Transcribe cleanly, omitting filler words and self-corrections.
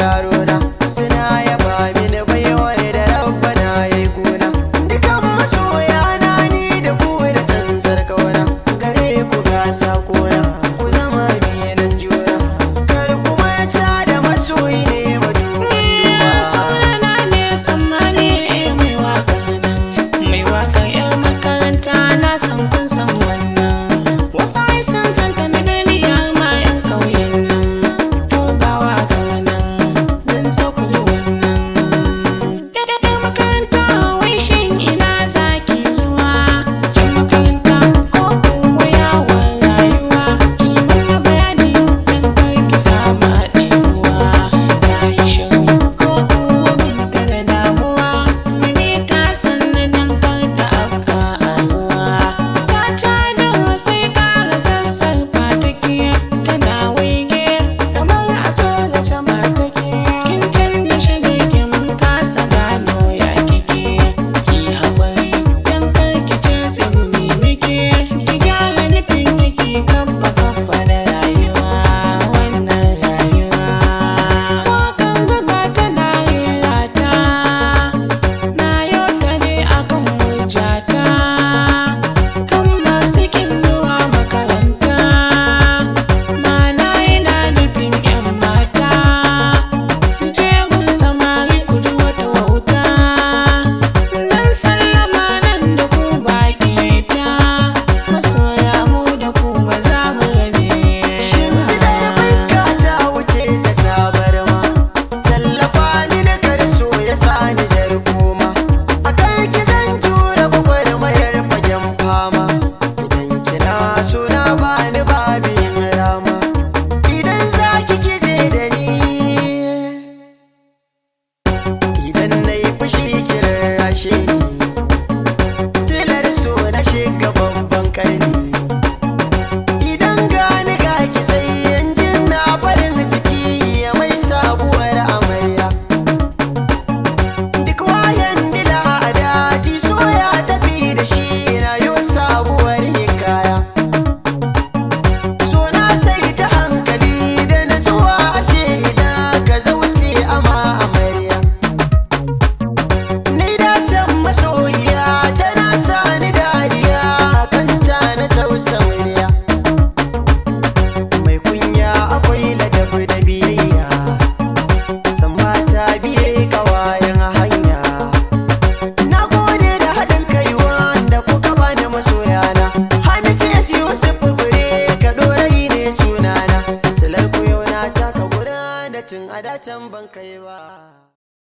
sauraro na suna yaba mini baiwar da rabbana yayi gona. Dukan masoya na ni da ku da tsantsar kauna, gare ku ga sakona ku zama minan juna. Kar ku manta da masoyi ne madubin duba. Sunana ne Sammani mai waka nan, mai waka 'yar makaranta na san kun san wannan. Wasu ai sun san ta na duniya ma 'yan ƙauyen nan. To ga waka nan zan so ku ji wannan. Ɗaya makaranta wai shin ina zaki zuwa? Can makaranta ko kuwa yawon rayuwa? Ki mana bayani don kar ki samu haɗewa. Na yi shiru ko kuwa bin ta da damuwa. Mene ta sannan don kar ta afka a ruwa. Ta cana sai ƙara sassarfa take, tana waige kamar a tsorace matake. Kin canza shigar ki mun kasa gano ya kike. Ki haƙuri don kar ki ce tsegumi muke. Ki gyara nufin kiki kafa kafa da rayuwa, wannan rayuwa. Waƙar gaga tana rera ta, na yau ta ne akan hujjata. Kan masu kin zuwa makaranta, mana yana nufin 'yan mata. Su je gun samari ku ji wata wauta. Zan sallama nan da ku baki ta, masoya mu da ku ba za mu rabe Shimfiɗar fuska ta wuce ta tabarma, tallafa mini kar so ya sani jar koma. A kai ki zan jure gwagwarmayar fagen fama, idan kina suna bani babin rama. Idan za ki kije da ni, idan na yi fushi ki rarrashe ni, silar so na shiga babban ƙarni. Idan gani ga ki sai yanjin na farin ciki ya mai sabuwar amarya. Duk wayan dila a daji so ya tafi da shi na yo sabuwar hikaya. So na sai ta hankali da natsuwa ashe idan ka zauce ama amarya. Ni dacen masoyiya tana sani dariya, kanta na tausa murya. Mai kunya akwai ladabi da biyayya, san mata biye kawayen hanya. Na gode da haɗin kai wanda kuka bani masoyana. Hamisu S. Yusuf Fure ka ɗorayi ne sunana. Silar ku yau na taka guda da tun a dacen ban kai ba.